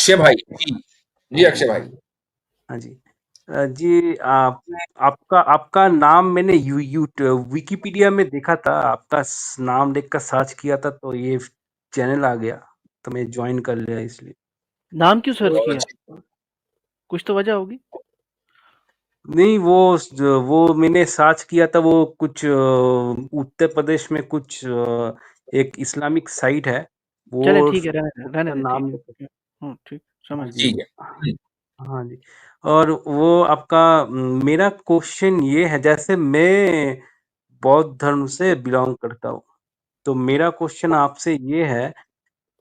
अक्षय भाई जी। जी हाँ अक्षय हाँ भाई। जी। हाँ जी। जी, आपका आपका नाम मैंने यू यू विकिपीडिया में देखा था। आपका नाम देखकर सर्च किया था तो ये चैनल आ गया, तो मैं ज्वाइन कर लिया इसलिए। नाम क्यों सर्च बहुत किया? अच्छी। कुछ तो वजह होगी। नहीं, वो मैंने सर्च किया था, वो कुछ उत्तर प्रदेश में कुछ एक इस्लामिक साइट है, चले वो ठीक है, रहने उसका दे, ठीक नाम। है। ठीक, समझ हाँ गया। जी। ठीक है। हाँ जी। और वो आपका मेरा क्वेश्चन ये है, जैसे मैं बौद्ध धर्म से बिलोंग करता हूँ, तो मेरा क्वेश्चन आपसे ये है,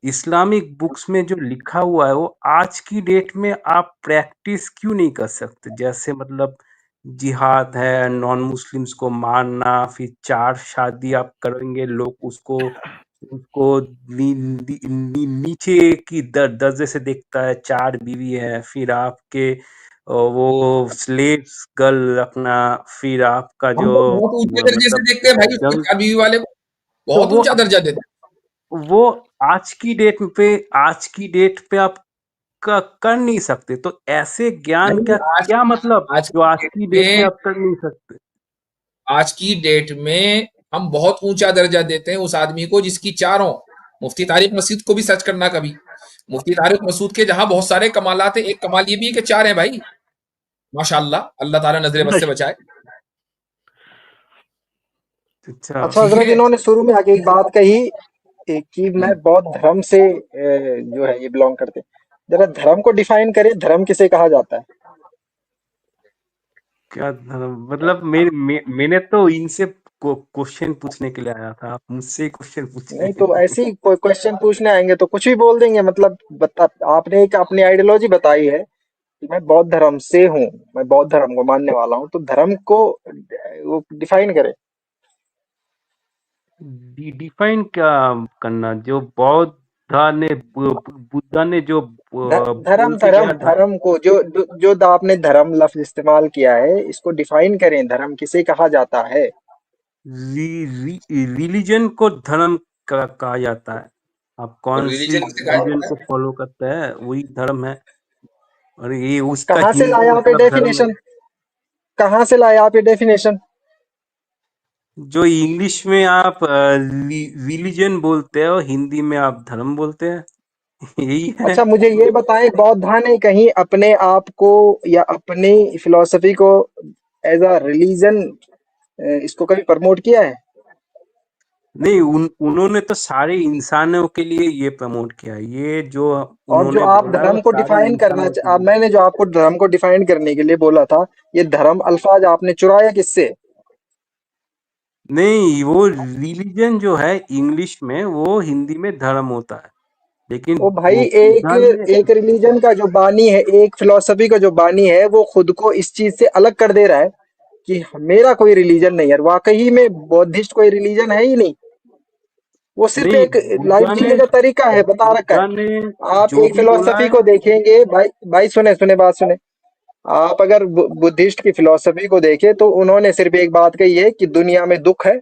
इस्लामिक बुक्स में जो लिखा हुआ है वो आज की डेट में आप प्रैक्टिस क्यों नहीं कर सकते? जैसे मतलब जिहाद है, नॉन मुस्लिम्स को मारना, फिर 4 शादी आप करेंगे, लोग उसको उसको नीचे की दर्जे से देखता है, 4 बीवी है, फिर आपके वो स्लेव्स गर्ल रखना, फिर आपका हम जो तो बहुत ऊंचे दर्जे से मतलब देखते हैं भाई, उसको जंग। 4 बीवी वाले को तो बहुत वो ऊंचा दर्जा देते वो आज की डेट पे आप कर नहीं सकते, तो ऐसे हैं। ज्ञान नहीं, का क्या मतलब आज जो की आज डेट की डेट में में आप कर नहीं सकते? आज की डेट में हम बहुत ऊंचा दर्जा देते हैं उस आदमी को जिसकी चारों, मुफ्ती तारिक मसूद को भी सर्च करना कभी। मुफ्ती तारिक मसूद के जहां बहुत सारे कमालात है, एक कमाल ये भी है कि 4 हैं भाई। माशाल्लाह, अल्लाह ताला नजर बद से बचाए। अच्छा। अच्छा ठीक हजरत, है। इन्होंने शुरू में आके एक बात कही कि मैं बौद्ध धर्म से जो है ये बिलोंग करते हैं। जरा धर्म को डिफाइन करें, धर्म किसे कहा जाता है? क्या मतलब मैंने तो इनसे क्वेश्चन पूछने के लिए आया था, आप मुझसे क्वेश्चन पूछ नहीं रहे तो हैं। ऐसे ही कोई क्वेश्चन पूछने आएंगे तो कुछ भी बोल देंगे, मतलब आपने एक अपनी आइडियोलॉजी बताई है कि मैं बौद्ध धर्म से हूँ, मैं बौद्ध धर्म को मानने वाला हूँ, तो धर्म को वो डिफाइन करें। डिफाइन क्या करना? जो बौद्ध ने बुद्धा ने जो धर्म बोल के धर्म गया था। धर्म को जो आपने धर्म लफ्ज इस्तेमाल किया है, इसको डिफाइन करें, धर्म किसे कहा जाता है? रिलीजन को धर्म कहा जाता है। आप और कौन सी रिलीजन किसे कहा रिलीजन जाता को है? फॉलो करते हैं वही धर्म है, और ये उसका कहाँ से लाए हिंदू आप ये मतलब धर्म है। डेफिनेशन? कहाँ से लाए आप ये डेफिनेशन? जो इंग्लिश में आप रिलीजन बोलते हो, हिंदी में आप धर्म बोलते हैं। यही है। अच्छा मुझे ये बताएं, बौद्धा ने कहीं अपने आप को या अपनी फिलॉसफी को एज अ रिलीजन इसको कभी प्रमोट किया है? नहीं, उन्होंने तो सारे इंसानों के लिए ये प्रमोट किया है। ये जो और जो उन्होंने आप बोला है वो धर्म को सारे डिफाइन इंसानों के लिए। मैंने जो आपको धर्म को डिफाइन करने के लिए बोला था, ये धर्म अल्फाज आपने चुराया किससे? नहीं, वो रिलीजन जो है इंग्लिश में, वो हिंदी में धर्म होता है, लेकिन ओ भाई, वो एक बुद्धा ने। एक रिलीजन का जो बानी है, एक फिलोसफी का जो बानी है, वो खुद को इस चीज से अलग कर दे रहा है कि मेरा कोई रिलीजन नहीं है। वाकई में बौद्धिस्ट कोई रिलीजन है ही नहीं, वो सिर्फ नहीं, एक लाइफ जीने का तरीका है, बता रखा है। बुद्धा ने आप जो एक भी बोला फिलोसफी है। को देखेंगे, भाई भाई सुने सुने बात सुने। आप अगर बुद्धिस्ट की फिलोसफी को देखें तो उन्होंने सिर्फ एक बात कही है कि दुनिया में दुख है,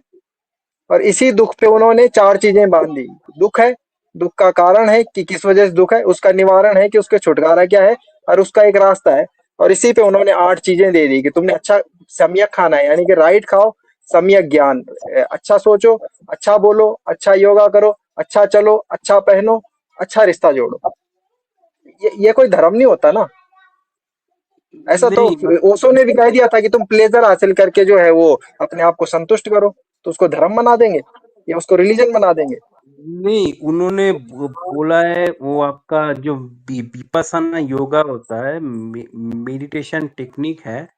और इसी दुख पे उन्होंने 4 चीजें बांध दी। दुख है, दुख का कारण है कि किस वजह से दुख है, उसका निवारण है कि उसके छुटकारा क्या है, और उसका एक रास्ता है। और इसी पे उन्होंने 8 चीजें दे दी कि तुमने अच्छा सम्यक खाना है, यानी कि राइट खाओ, सम्यक ज्ञान, अच्छा सोचो, अच्छा बोलो, अच्छा योगा करो, अच्छा चलो, अच्छा पहनो, अच्छा रिश्ता जोड़ो। ये कोई धर्म नहीं होता ना। ऐसा तो नहीं ओशो ने भी कह दिया था कि तुम प्लेजर हासिल करके जो है वो अपने आप को संतुष्ट करो, तो उसको धर्म बना देंगे या उसको रिलीजन बना देंगे? नहीं, उन्होंने बोला है, वो आपका जो विपस्सना योगा होता है, मेडिटेशन टेक्निक है,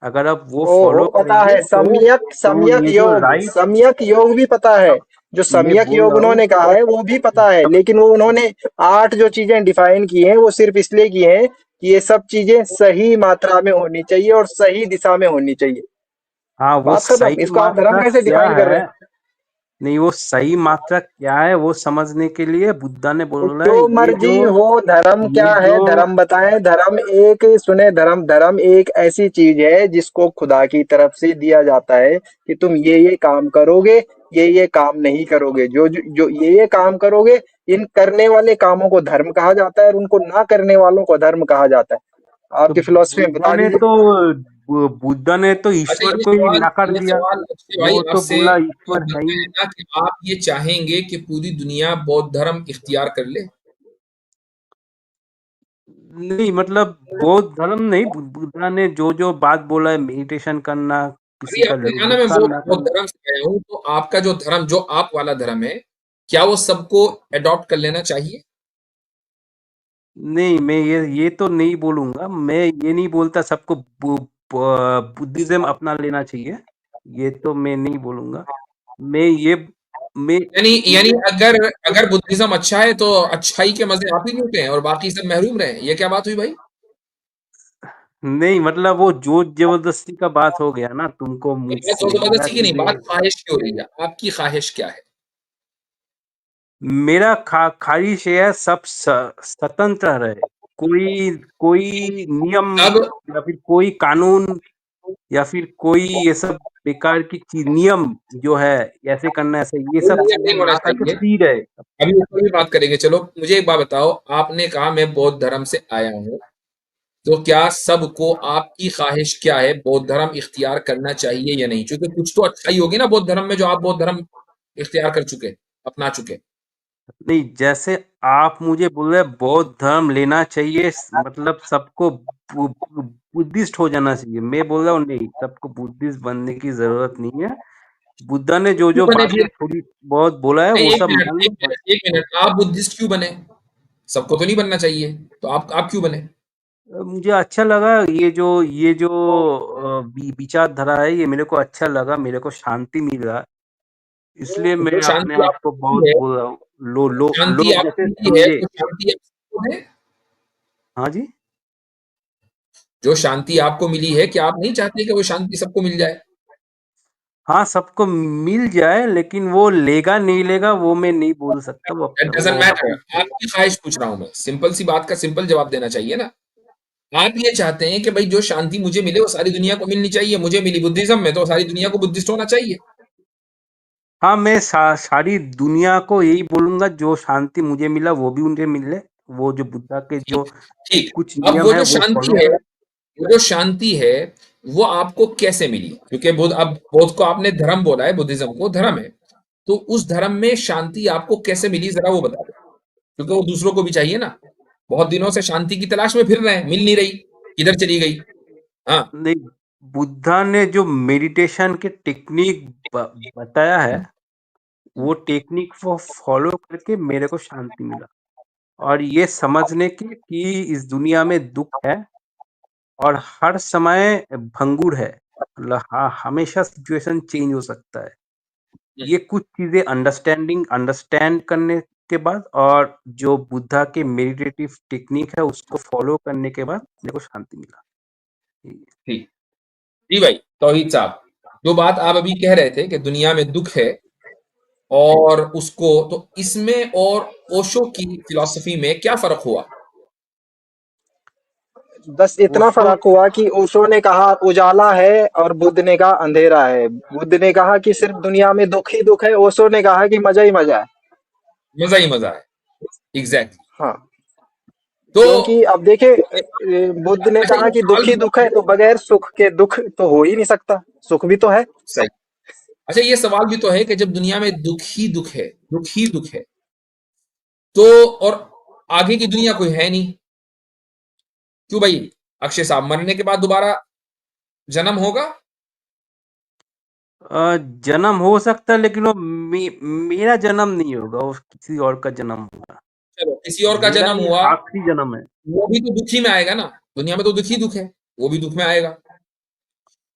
अगर आप वो ओ फॉलो पता करेंगे है, तो ये जो राइट। सम्यक योग भी पता है। जो मैं सम्यक बोल योग रहा हूँ, उन्होंने कहा है वो भी पता है, जब। लेकिन वो उन्होंने 8 जो चीजें डिफाइन की हैं वो सिर्फ इसलिए की हैं कि ये सब चीजें सही मात्रा में होनी चाहिए और सही दिशा में होनी चाहिए। हाँ, वो बात खत्म। सही इसको आप धर्म मात्रा कैसे क्या डिफाइन कर रहे है? हैं? नहीं, वो सही मात्रा क्या है वो समझने के लिए बुद्धा ने तो बोला है, जो मर्जी हो, धर्म क्या ये है, जो धर्म बताएं। धर्म एक सुने, धर्म धर्म एक ऐसी चीज है जिसको खुदा की तरफ से दिया जाता है कि तुम ये काम करोगे, ये काम नहीं करोगे। जो जो जो ये काम करोगे, इन करने वाले कामों को धर्म कहा जाता है और उनको ना करने वालों को अधर्म कहा जाता है। तो आपकी फिलॉसफी में बुद्धा बता ने दीजिए। तो बुद्धा ने तो अच्छा, ईश्वर को ही नकार ये दिया। सवाल अक्षय भाई वो तो आपसे बोला ये ईश्वर है बनता ही है नहीं। ना कि आप ये चाहेंगे कि पूरी दुनिया बौद्ध धर्म इख्तियार कर ले? नहीं मतलब बौद्ध धर्म नहीं, बुद्धा ने जो जो बात बोला है, मेडिटेशन करना, किसी अभी का आपने कहा ना मैं नुकसान ना बौद्ध करना। धर्म से आया हूँ, तो आपका जो धर्म, जो आप वाला धर्म है, क्या वो सबको अडॉप्ट कर लेना चाहिए? नहीं, मैं ये तो नहीं बोलूंगा। मैं ये नहीं बोलता सबको बुद्धिज्म अपना लेना चाहिए, ये तो मैं नहीं बोलूंगा। मैं यानी यानी मैं अगर अगर बुद्धिज्म अच्छा है तो अच्छाई के मजे आप ही लूटे हैं और बाकी सब महरूम रहे, ये क्या बात हुई भाई? नहीं मतलब वो जोर जबरदस्ती का बात हो गया ना, तुमको ये बात मुझसे ज्यादा जबरदस्ती की नहीं, बात चीजें। ख्वाहिश की हो रही है। आपकी ख्वाहिश क्या है? मेरा ख्वाहिश ये है सब स्वतंत्र रहे। कोई कोई नियम तब या फिर कोई कानून या फिर कोई ये सब बेकार की चीज, नियम जो है ऐसे करना, ऐसे ये कोई सब नियम नियम नहीं होना ना करके चाहिए। फ्री रहे। अभी ऊपर भी बात करेंगे। चलो मुझे एक बात बताओ, आपने कहा मैं बौद्ध धर्म से आया हूँ, तो क्या सबको, आपकी ख्वाहिश क्या है, बौद्ध धर्म इख्तियार करना चाहिए या नहीं? क्योंकि कुछ तो अच्छाई होगी ना बौद्ध धर्म में, जो आप बौद्ध धर्म इख्तियार कर चुके, अपना चुके। नहीं, जैसे आप मुझे बोल रहे बौद्ध धर्म लेना चाहिए, मतलब सबको बुद्धिस्ट हो जाना चाहिए। मैं बोल रहा हूँ नहीं, सबको बुद्धिस्ट बनने की जरूरत नहीं है। बुद्धा ने जो क्यों जो बने बातें फिर? थोड़ी बहुत बोला है नहीं, वो एक सब मिनट मान एक लो बस। मिनट एक मिनट, आप बुद्धिस्ट क्यों बने? सबको तो नहीं बनना चाहिए, तो आप क्यों बने? मुझे अच्छा लगा ये जो विचारधारा है, ये मेरे को अच्छा लगा, मेरे को शांति मिल रहा है, इसलिए जो मैं अपने शांति आप को आपको बहुत मिली है, बोल रहा हूँ। लो लो शांति लोग आपको जैसे मिली है, समझे। तो शांति आप सबको दें। हाँ जी। जो शांति आपको मिली है, क्या आप नहीं चाहते कि वो शांति सबको मिल जाए? हाँ, सबको मिल जाए, लेकिन वो लेगा नहीं लेगा वो मैं नहीं बोल सकता, वो दैट डजंट वो मैटर। अपने ऊपर। आपकी ख्वाहिश पूछ रहा हूं मैं, सिंपल सी बात का सिंपल जवाब देना चाहिए ना। आप ये चाहते हैं कि भाई जो शांति मुझे मिले वो सारी दुनिया को मिलनी चाहिए, मुझे मिली बुद्धिज्म में तो सारी दुनिया को बुद्धिस्ट होना चाहिए। हाँ, मैं सारी दुनिया को यही बोलूंगा, जो शांति मुझे मिला वो भी उन्हें मिले। वो जो बुद्धा के जो ठीक ठीक। कुछ अब नियम वो है जो वो शांति फॉलो है, करे। वो जो शांति है, वो आपको कैसे मिली? क्योंकि बुद्ध, अब बुद्ध को आपने धर्म बोला है, बुद्धिज्म को धर्म है, तो उस धर्म में शांति आपको कैसे मिली, जरा वो बता दो। क्योंकि वो दूसरों को भी चाहिए ना। बहुत दिनों से शांति की तलाश में फिर रहे हैं, मिल नहीं रही, किधर चली गई? हाँ। नहीं, बुद्धा ने जो मेडिटेशन के टेक्निक बताया है, वो टेक्निक को फॉलो करके मेरे को शांति मिला, और ये समझने की कि इस दुनिया में दुख है और हर समय भंगुर है, मतलब हमेशा सिचुएशन चेंज हो सकता है। ये कुछ चीजें अंडरस्टैंड करने के बाद, और जो बुद्धा के मेडिटेटिव टेक्निक है उसको फॉलो करने के बाद मेरे को शांति मिला। ठीक। जी भाई तौहीद साहब, जो बात आप अभी कह रहे थे कि दुनिया में दुख है, और उसको तो इसमें और ओशो की फिलॉसफी में क्या फर्क हुआ? बस इतना ओशो फर्क हुआ कि ओशो ने कहा उजाला है और बुद्ध ने कहा अंधेरा है। बुद्ध ने कहा कि सिर्फ दुनिया में दुख ही दुख है, ओशो ने कहा कि मजा ही मजा है। मजा ही मजा है। एग्जैक्टली। हाँ, तो क्योंकि अब देखे बुद्ध ने अच्छा, कहा ये कि दुख सवाल ही दुख है, तो बगैर सुख के दुख तो हो ही नहीं सकता, सुख भी तो है। सही। अच्छा, ये सवाल भी तो है कि जब दुनिया में दुख ही दुख है, दुख ही दुख है, तो और आगे की दुनिया कोई है नहीं, क्यों भाई? अक्षय साहब, मरने के बाद दोबारा जन्म होगा? जन्म हो सकता है, लेकिन वो मेरा जन्म नहीं होगा, वो किसी और का जन्म होगा। चलो किसी और का मेरा जन्म ये हुआ, आखिरी जन्म है। वो भी तो दुख ही में आएगा ना। दुनिया में तो दुख ही दुख है, वो भी दुख में आएगा।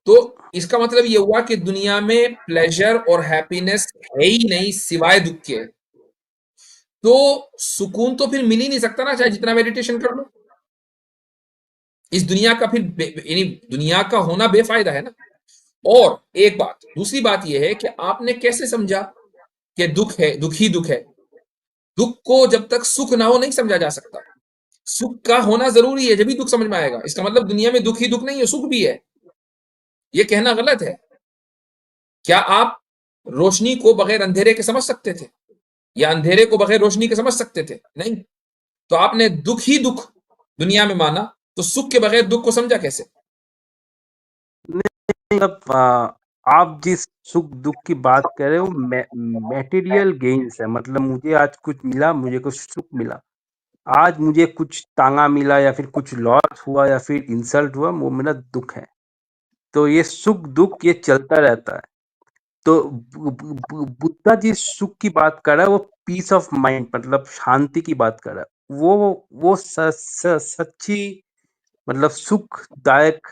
तो इसका मतलब ये हुआ कि दुनिया में प्लेजर और हैप्पीनेस है ही नहीं सिवाय दुख के। तो सुकून तो फिर मिल ही नहीं सकता ना, चाहे जितना मेडिटेशन कर लो। इस दुनिया का फिर यानी दुनिया का होना बेफायदा है ना। और एक बात, दूसरी बात यह है कि आपने कैसे समझा कि दुख है, दुख ही दुख है? दुख को जब तक सुख ना हो नहीं समझा जा सकता। सुख का होना जरूरी है, जब भी दुख समझ में आएगा। इसका मतलब दुनिया में दुख ही दुख नहीं है, सुख भी है। यह कहना गलत है। क्या आप रोशनी को बगैर अंधेरे के समझ सकते थे? या अंधेरे को बगैर रोशनी के समझ सकते थे? नहीं। तो आपने दुख ही दुख दुनिया में माना, तो सुख के बगैर दुख को समझा कैसे? मतलब आप जिस सुख दुख की बात कर रहे हो मटेरियल गेन्स है, मतलब मुझे आज कुछ मिला, मुझे कुछ सुख मिला, आज मुझे कुछ तांगा मिला या फिर कुछ लॉस हुआ या फिर इंसल्ट हुआ, वो मेरा दुख है। तो ये सुख दुख ये चलता रहता है। तो बुद्धा जिस सुख की बात कर रहा है वो पीस ऑफ माइंड, मतलब शांति की बात कर रहा है। वो सच्ची मतलब सुखदायक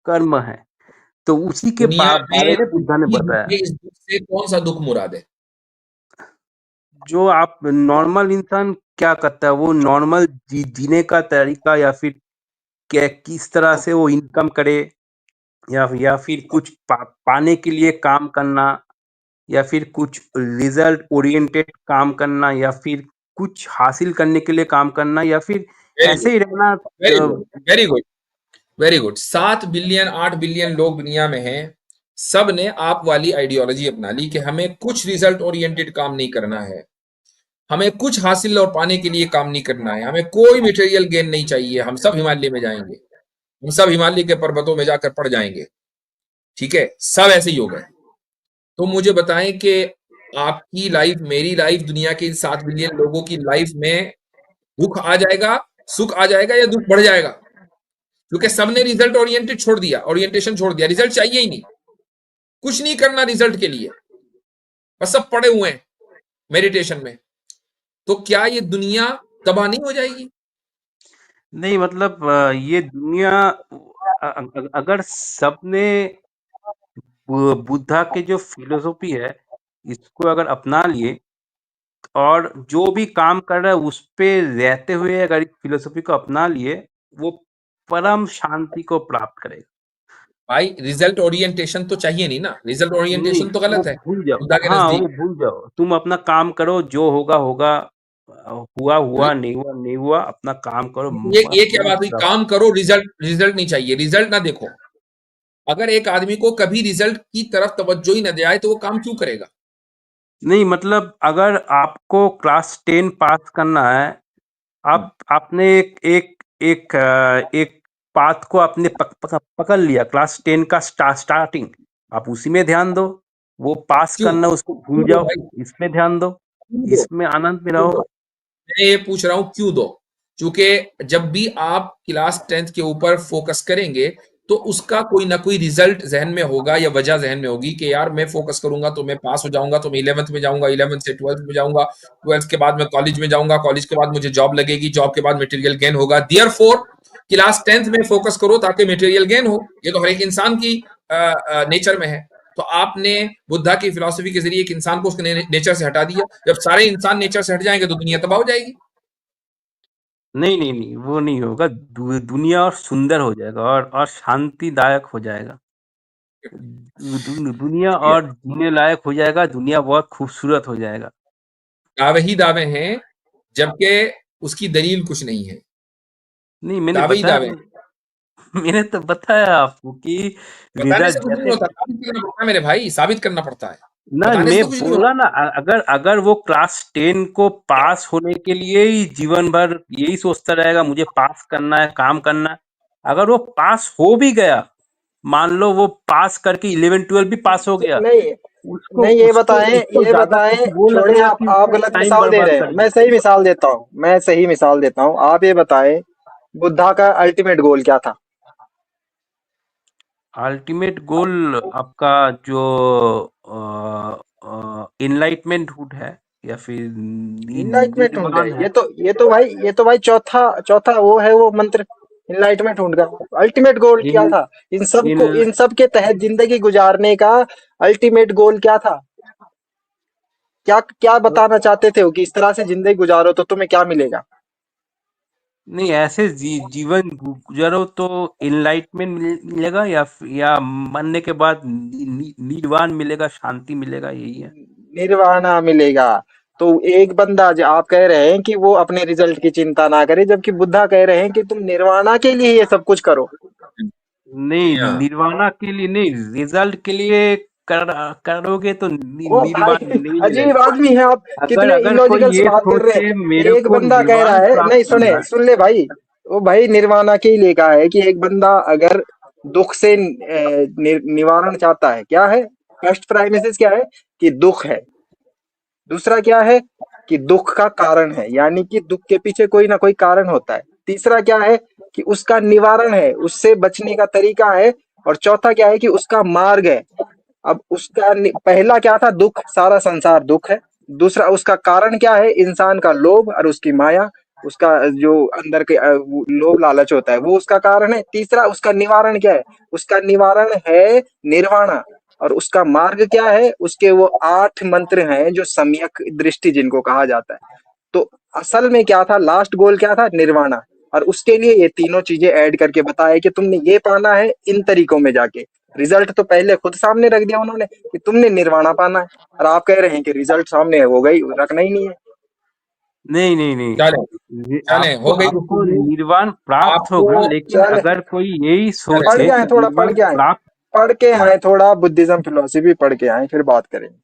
कर्म है। तो उसी के दुनिया बारे में में बुद्धा ने दुख ही दुख बताया। है, इस दुख से कौन सा दुख मुराद है? जो आप नॉर्मल इंसान क्या करता है, वो नॉर्मल जीने का तरीका या फिर किस तरह से वो इनकम करे या फिर कुछ पाने के लिए काम करना या फिर कुछ रिजल्ट ओरिएंटेड काम करना या फिर कुछ हासिल करने के लिए काम करना या फिर वेरी ऐसे गुड, ही रहना। Very good, very good, very good. 7 billion 8 billion लोग दुनिया में हैं, सब ने आप वाली आइडियोलॉजी अपना ली कि हमें कुछ रिजल्ट ओरिएंटेड काम नहीं करना है, हमें कुछ हासिल और पाने के लिए काम नहीं करना है, हमें कोई मटेरियल गेन नहीं चाहिए, हम सब हिमालय में जाएंगे, हम सब हिमालय के पर्वतों में जाकर पड़ जाएंगे। ठीक है, सब ऐसे ही हो गए। तो मुझे बताएं कि आपकी लाइफ, मेरी लाइफ, दुनिया के 7 बिलियन लोगों की लाइफ में दुख आ जाएगा, सुख आ जाएगा या दुख बढ़ जाएगा? क्योंकि सबने रिजल्ट ओरिएंटेड छोड़ दिया, ओरिएंटेशन छोड़ दिया, रिजल्ट चाहिए ही नहीं, कुछ नहीं करना रिजल्ट के लिए, बस सब पड़े हुए हैं मेडिटेशन में। तो क्या ये दुनिया तबाह नहीं हो जाएगी? नहीं, मतलब ये दुनिया अगर सबने बुद्धा के जो फिलोसॉफी है इसको अगर अपना लिए और जो भी काम कर रहा है उस पे रहते हुए अगर इस फिलोसॉफी को अपना लिए, वो परम शांति को प्राप्त करेगा। भाई रिजल्ट ओरिएंटेशन तो चाहिए नहीं ना, रिजल्ट नहीं, ओरिएंटेशन तो वो गलत है भूल जाओ। बुद्धा के हाँ, वो नजदीक। भूल जाओ। तुम अपना काम करो, जो होगा होगा, हुआ हुआ, नहीं हुआ नहीं हुआ, अपना काम करो, ये क्या बात हुई? मस्त रहो। काम करो, रिजल्ट रिजल्ट नहीं चाहिए, रिजल्ट ना देखो। अगर एक आदमी को कभी रिजल्ट की तरफ तवज्जो ही न जाए तो वो काम क्यों करेगा? नहीं, मतलब अगर आपको क्लास 10 पास करना है, आपने एक पाथ को आपने पकड़ लिया, क्लास 10 का स्टार्टिंग, आप उसी में ध्यान दो। वो पास क्यों करना उसको क्यों भूल दो जाओ, भाई? इसमें ध्यान दो, क्यों दो? इसमें आनंद में क्यों रहो। दो? मैं ये पूछ रहा हूं क्यों दो? क्योंकि जब भी आप क्लास 10th के ऊपर फोकस करेंगे तो उसका कोई ना कोई रिजल्ट जहन में होगा या वजह जहन में होगी कि यार मैं फोकस करूंगा तो मैं पास हो जाऊंगा, तो मैं 11th में जाऊंगा, 11th से 12th में जाऊंगा, 12th के बाद मैं कॉलेज में जाऊंगा, कॉलेज के बाद मुझे जॉब लगेगी, जॉब के बाद मटेरियल गेन होगा। देयरफॉर क्लास 10th में फोकस करो ताकि मटेरियल गेन हो। ये तो हर एक इंसान की नेचर में है। तो आपने बुद्धा की फिलॉसफी के जरिए एक इंसान को उसके नेचर से हटा दिया। जब सारे इंसान नेचर से हट जाएंगे तो दुनिया तबाह हो जाएगी। नहीं नहीं नहीं, वो नहीं होगा। दुनिया और सुंदर हो जाएगा और शांतिदायक हो जाएगा। दुनिया और जीने लायक हो जाएगा, दुनिया बहुत खूबसूरत हो जाएगा। दावे ही दावे हैं, जबकि उसकी दलील कुछ नहीं है। नहीं, मैंने दावे ही बताया दावे हैं। मैंने तो बताया आपको कि बताने रिजल्ट से कुछ नहीं जैसे होता, साबित करना पड़ता है मेरे भाई, साबित करना पड़ता है। ना, बताने से मैं तो कुछ नहीं बोला होता। ना, अगर अगर वो क्लास 10 को पास होने के लिए ही जीवन भर यही सोचता रहेगा मुझे पास करना है, काम करना है, अगर वो पास हो भी गया, मान लो वो पास करके 11 12 भी पास हो गया, नहीं उसको नहीं, उसको उसको ये ज्यादा बताएं, खुशी वो छोड़े, लगेगा कि आप उसने गलत टाइम मिसाल दे बर्बाद रहे हैं। कर मैं दिया। सही मिसाल देता हूँ, आप ये बताएं, बुद्धा का अल्टीमेट गोल क्या था? अल्टीमेट गोल आपका जो इनलाइटमेंट हुड है या फिर इनलाइटमेंट ढूंढ है, निर्वाण है। ये तो भाई चौथा चौथा वो है, वो मंत्र इनलाइटमेंट ढूंढ का। अल्टीमेट गोल क्या इन था? इन इन सब के तहत जिंदगी गुजारने का अल्टीमेट गोल क्या था? क्या क्या बताना चाहते थे वो कि इस तरह से जिंदगी गुजारो तो तुम्हें क्या मिलेगा? नहीं, ऐसे जीवन गुजरो तो इनलाइटमेंट मिलेगा या मरने के बाद निर्वाण मिलेगा, शांति मिलेगा, यही है। निर्वाणा मिलेगा। तो एक बंदा, जो आप कह रहे हैं कि वो अपने रिजल्ट की चिंता ना करे, जबकि बुद्धा कह रहे हैं कि तुम निर्वाणा के लिए ये सब कुछ करो। नहीं, हाँ। निर्वाणा के लिए नहीं, रिजल्ट के लिए करोगे तो ओ निर्वाण भाई नहीं अजीब मिलेगा। आदमी है आप, अगर कितने अगर कोई इलॉजिकल से ये बात कर रहे सोचे मेरे हैं। एक को बंदा कह रहा निर्वाण है, प्राप्त नहीं करना सुने, है, सुन ले भाई, वो भाई निर्वाणा के ही लिखा है कि एक बंदा अगर दुख से निवारण चाहता है, क्या है फर्स्ट प्राइमेसिस, क्या है कि दुख है। दूसरा क्या है कि दुख का कारण है, यानी कि दुख के पीछे कोई ना कोई कारण होता है। तीसरा क्या है कि उसका निवारण है, उससे बचने का तरीका है। और चौथा क्या है कि उसका मार्ग है। अब उसका पहला क्या था, दुख, सारा संसार दुख है। दूसरा उसका कारण क्या है, इंसान का लोभ और उसकी माया, उसका जो अंदर के वो लोभ लालच होता है वो उसका कारण है। तीसरा उसका निवारण क्या है, उसका निवारण है निर्वाणा। और उसका मार्ग क्या है, उसके वो 8 मंत्र हैं जो सम्यक दृष्टि जिनको कहा जाता है। तो असल में क्या था, लास्ट गोल क्या था, निर्वाणा। और उसके लिए ये तीनों चीजें ऐड करके बताया कि तुमने ये पाना है इन तरीकों में जाके। रिजल्ट तो पहले खुद सामने रख दिया उन्होंने कि तुमने निर्वाणा पाना है, और आप कह रहे हैं कि रिजल्ट सामने है, हो गई, रखना ही नहीं है। नहीं नहीं नहीं, चलें चलें, आपको हो गई आपको गुफ्तगू। निर्वाण प्राप्त होगा, आपको लेकिन चल, अगर कोई यही चलें पढ़ सोचे के आए, कि थोड़ा पढ़ निर्वाण के आए, प्राप्त, पढ़ के आए, थोड़ा बुद्धिज्म फिलोसफी पढ़ के आए, फिर बात करेंगे।